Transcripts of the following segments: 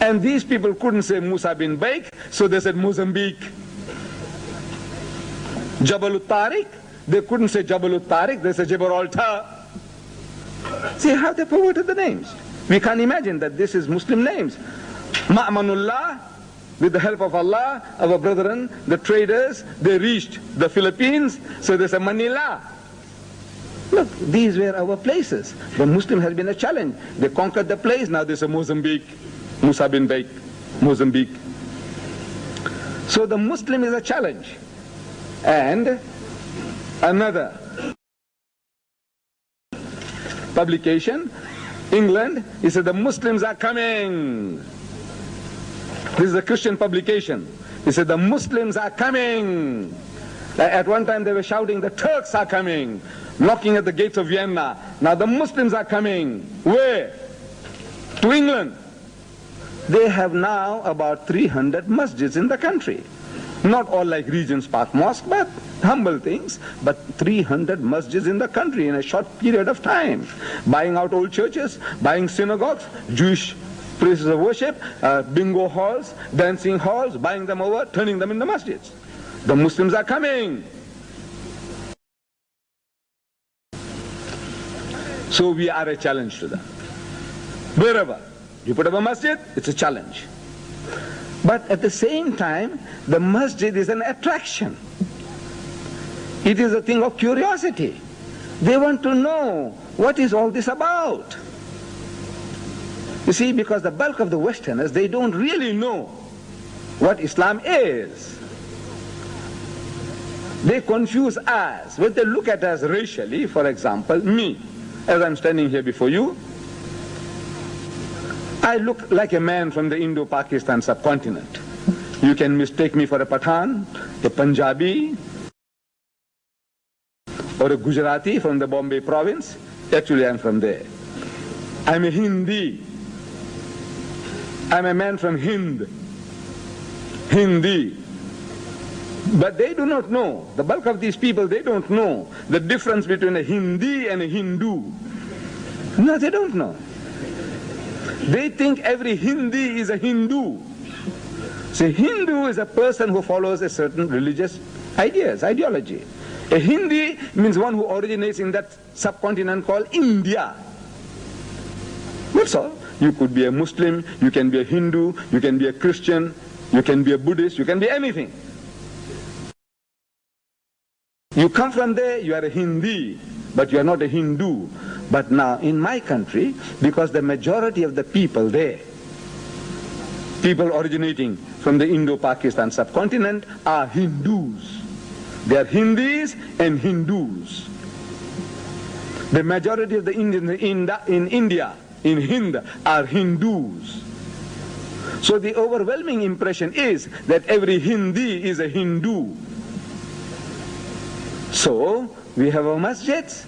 And these people couldn't say Musa bin Baik, so they said Mozambique. Jabal Tariq, they couldn't say Jabal Tariq, they said Gibraltar. See how they perverted the names. We can't imagine that this is Muslim names. Ma'manullah, with the help of Allah, our brethren, the traders, they reached the Philippines, so they said Manila. Look, these were our places. The Muslim has been a challenge. They conquered the place, now they say Mozambique, Musa bin Baik, Mozambique. So the Muslim is a challenge. And another publication, England, he said the Muslims are coming. This is a Christian publication. He said the Muslims are coming. At one time they were shouting the Turks are coming, knocking at the gates of Vienna. Now the Muslims are coming. Where? To England. They have now about 300 masjids in the country. Not all like Regent's Park Mosque, but humble things. But 300 masjids in the country in a short period of time. Buying out old churches, buying synagogues, Jewish places of worship, bingo halls, dancing halls, buying them over, turning them into masjids. The Muslims are coming. So we are a challenge to them. Wherever you put up a masjid, it's a challenge. But at the same time, the masjid is an attraction. It is a thing of curiosity. They want to know, what is all this about? You see, because the bulk of the Westerners, they don't really know what Islam is. They confuse us. When they look at us racially, for example, me, as I'm standing here before you, I look like a man from the Indo-Pakistan subcontinent. You can mistake me for a Pathan, a Punjabi, or a Gujarati from the Bombay province. Actually, I'm from there. I'm a Hindi. I'm a man from Hind. Hindi. But they do not know, the bulk of these people, they don't know the difference between a Hindi and a Hindu. No, they don't know. They think every Hindi is a Hindu. See, Hindu is a person who follows a certain religious ideology. A Hindi means one who originates in that subcontinent called India. That's all. You could be a Muslim, you can be a Hindu, you can be a Christian, you can be a Buddhist, you can be anything. You come from there, you are a Hindi, but you are not a Hindu. But now in my country, because the majority of the people there, people originating from the Indo-Pakistan subcontinent, are Hindus. They are Hindis and Hindus. The majority of the Indians in India, in Hind, are Hindus. So the overwhelming impression is that every Hindi is a Hindu. So we have our masjids,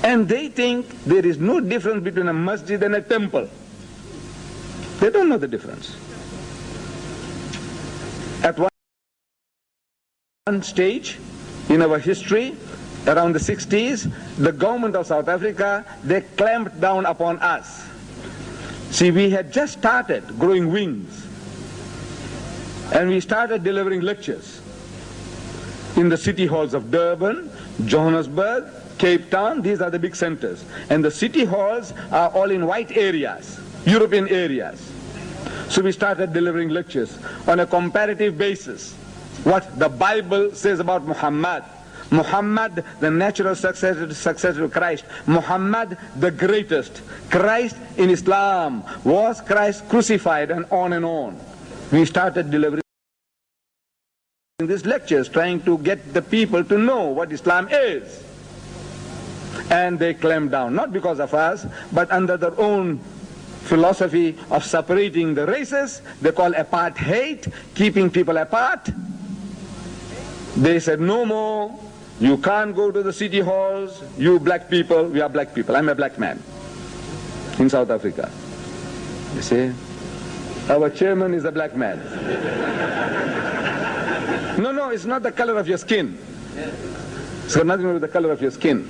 and they think there is no difference between a masjid and a temple. They don't know the difference. At one stage in our history, around the 60s, the government of South Africa, they clamped down upon us. See, we had just started growing wings, and we started delivering lectures in the city halls of Durban, Johannesburg, Cape Town. These are the big centers. And the city halls are all in white areas, European areas. So we started delivering lectures on a comparative basis. What the Bible says about Muhammad. Muhammad, the natural successor of Christ. Muhammad, the greatest. Christ in Islam. Was Christ crucified? And on. We started delivering these lectures, trying to get the people to know what Islam is. And they clamped down, not because of us, but under their own philosophy of separating the races. They call apartheid, keeping people apart. They said, no more, you can't go to the city halls, you black people. We are black people. I'm a black man in South Africa. You see, our chairman is a black man. No, it's not the color of your skin. It's got nothing to do with the color of your skin.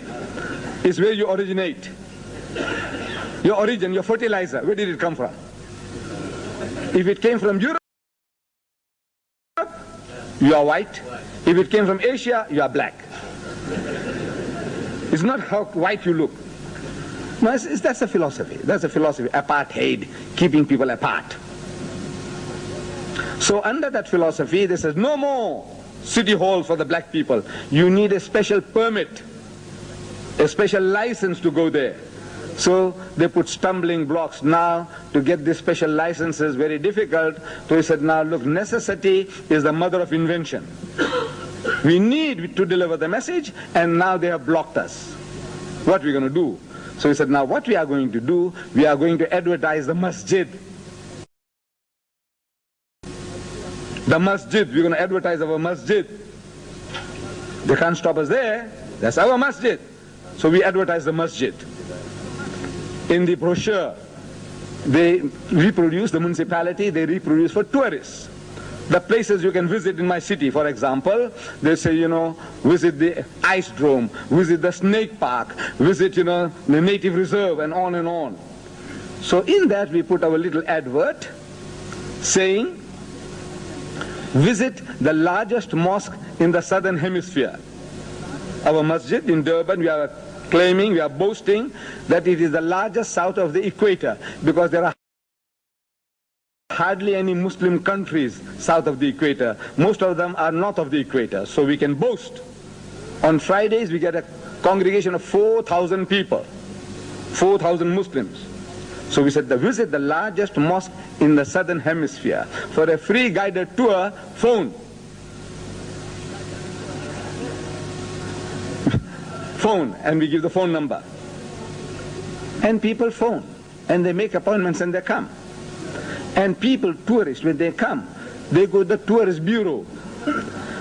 It's where you originate. Your origin, your fertilizer, where did it come from? If it came from Europe, you are white. If it came from Asia, you are black. It's not how white you look. No, that's a philosophy. That's a philosophy. Apartheid, keeping people apart. So under that philosophy, they says no more city halls for the black people. You need a special permit, a special license to go there. So they put stumbling blocks now to get this special license is very difficult. So he said, now look, necessity is the mother of invention. We need to deliver the message, and now they have blocked us. What are we going to do? So he said, now what we are going to do, we are going to advertise the masjid. The masjid, we're going to advertise our masjid. They can't stop us there. That's our masjid. So we advertise the masjid. In the brochure, they reproduce, the municipality, they reproduce for tourists. The places you can visit in my city, for example, they say, visit the ice dome, visit the snake park, visit, the native reserve, and on and on. So in that we put our little advert saying, visit the largest mosque in the southern hemisphere. Our masjid in Durban, we are claiming, we are boasting that it is the largest south of the equator, because there are hardly any Muslim countries south of the equator. Most of them are north of the equator. So we can boast. On Fridays we get a congregation of 4,000 people, 4,000 Muslims. So we said, visit the largest mosque in the southern hemisphere. For a free guided tour, phone. Phone, and we give the phone number. And people phone, and they make appointments and they come. And people, tourists, when they come, they go to the tourist bureau.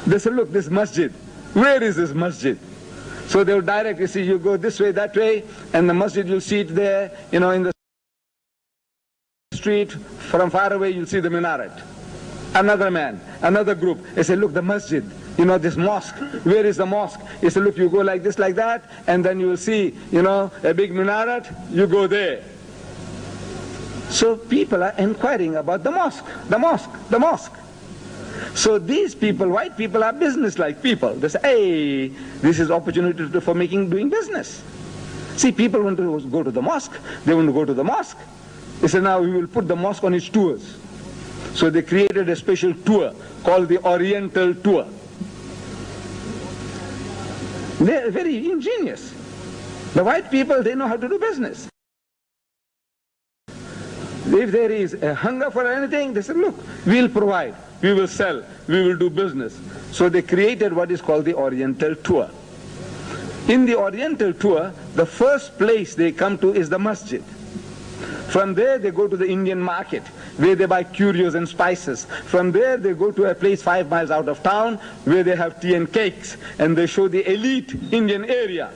They say, look, this masjid, where is this masjid? So they'll direct, you see, you go this way, that way, and the masjid, you'll see it there, in the street, from far away, you'll see the minaret. Another man, another group, they say, look, the masjid, this mosque, where is the mosque? He said, look, you go like this, like that, and then you will see, a big minaret, you go there. So people are inquiring about the mosque, the mosque, the mosque. So these people, white people, are business-like people. They say, hey, this is opportunity for doing business. See, people want to go to the mosque, they want to go to the mosque. They say, now we will put the mosque on its tours. So they created a special tour called the Oriental Tour. They're very ingenious. The white people, they know how to do business. If there is a hunger for anything, they said, look, we'll provide, we will sell, we will do business. So they created what is called the Oriental Tour. In the Oriental Tour, the first place they come to is the masjid. From there they go to the Indian market, where they buy curios and spices. From there they go to a place 5 miles out of town, where they have tea and cakes, and they show the elite Indian area.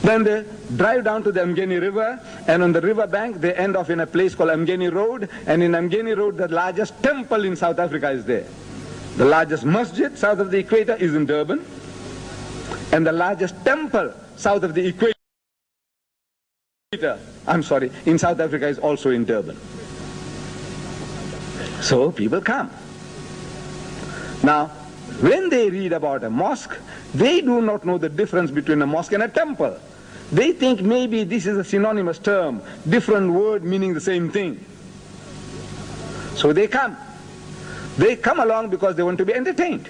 Then they drive down to the Amgeni River, and on the river bank they end off in a place called Amgeni Road, and in Amgeni Road the largest temple in South Africa is there. The largest masjid south of the equator is in Durban, and the largest temple south of the equator, in South Africa is also in Durban. So people come. Now, when they read about a mosque, they do not know the difference between a mosque and a temple. They think maybe this is a synonymous term, different word meaning the same thing. So they come. They come along because they want to be entertained.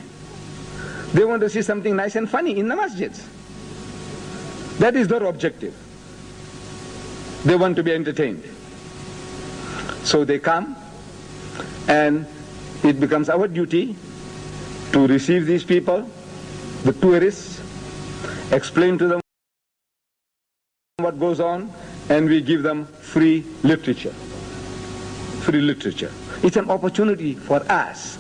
They want to see something nice and funny in the masjids. That is their objective. They want to be entertained. So they come, and it becomes our duty to receive these people, the tourists, explain to them what goes on, and we give them free literature. Free literature. It's an opportunity for us